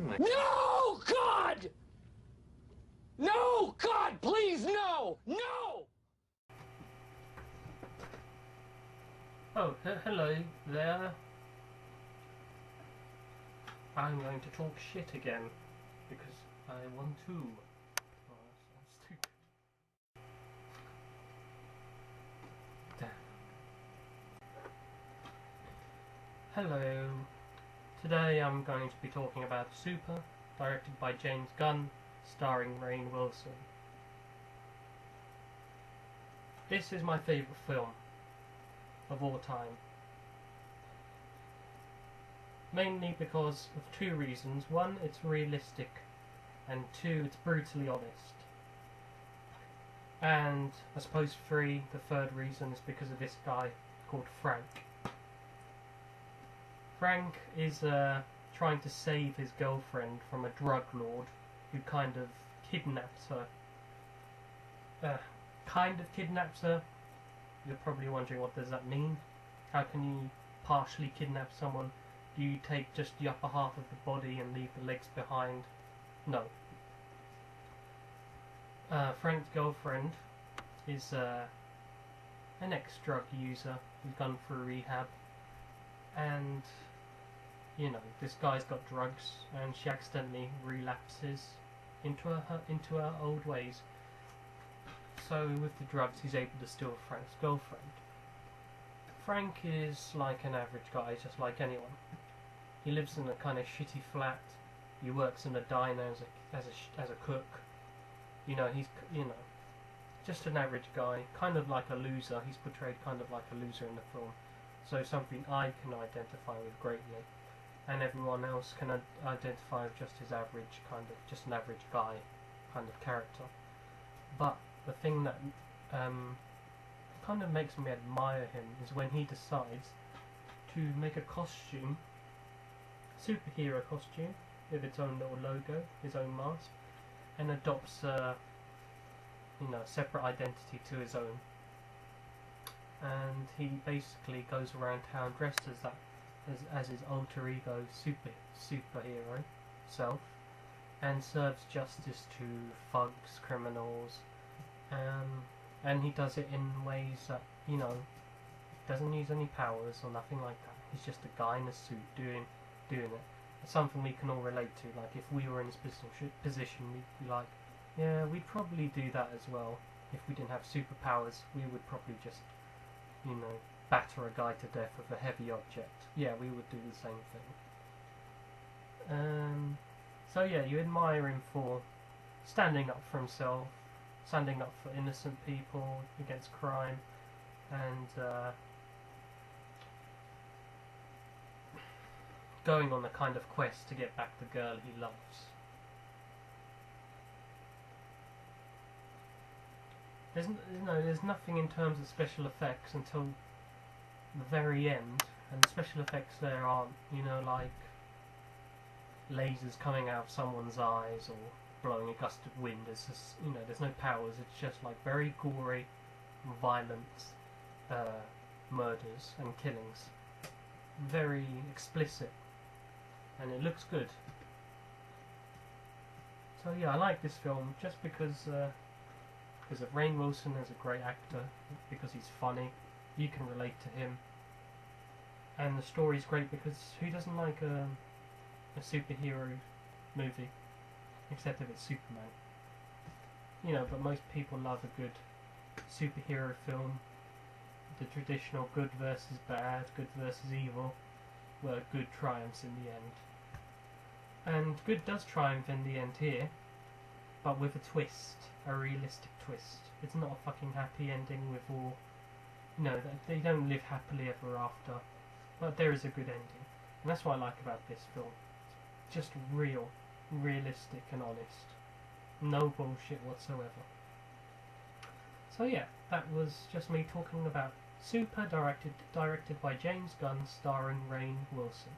my... No, God! No, God, please, no! No! Oh, hello there. I'm going to talk shit again, because I want to. Oh, that's stupid. Damn. Hello. Today I'm going to be talking about Super, directed by James Gunn, starring Rainn Wilson. This is my favourite film of all time. Mainly because of two reasons. One, it's realistic, and two, it's brutally honest. And I suppose three, the third reason is because of this guy called Frank. Frank is trying to save his girlfriend from a drug lord who kind of kidnaps her. You're probably wondering, what does that mean? How can you partially kidnap someone? Do you take just the upper half of the body and leave the legs behind? No. Frank's girlfriend is an ex-drug user who's gone through rehab, and you know, this guy's got drugs, and she accidentally relapses into her old ways. So with the drugs, he's able to steal Frank's girlfriend. Frank is like an average guy, just like anyone. He lives in a kind of shitty flat. He works in a diner as a cook. You know, he's just an average guy, kind of like a loser. He's portrayed kind of like a loser in the film. So something I can identify with greatly, and everyone else can identify with just his average, just an average guy kind of character. But the thing that kind of makes me admire him is when he decides to make a costume, superhero costume, with its own little logo, his own mask, and adopts a separate identity to his own. And he basically goes around town dressed as that, as his alter ego superhero self, and serves justice to thugs, criminals, and he does it in ways that, doesn't use any powers or nothing like that. He's just a guy in a suit doing it. It's something we can all relate to. Like, if we were in his position, we'd be like, yeah, we'd probably do that as well. If we didn't have superpowers, we would probably just, batter a guy to death with a heavy object. Yeah, we would do the same thing. So yeah, you admire him for standing up for himself, standing up for innocent people against crime, and going on a kind of quest to get back the girl he loves. There's nothing in terms of special effects until the very end, and the special effects there aren't, like lasers coming out of someone's eyes or blowing a gust of wind. There's just, there's no powers. It's just like very gory, violent murders and killings, very explicit, and it looks good. So yeah, I like this film just because of Rainn Wilson as a great actor, because he's funny, you can relate to him, and the story's great because who doesn't like a superhero movie, except if it's Superman. But most people love a good superhero film, the traditional good versus bad, good versus evil, where good triumphs in the end. And good does triumph in the end here, but with a twist, a realistic twist. It's not a fucking happy ending with all, they don't live happily ever after, but there is a good ending. And that's what I like about this film. It's just real, realistic and honest. No bullshit whatsoever. So yeah, that was just me talking about Super, directed by James Gunn, starring Rainn Wilson.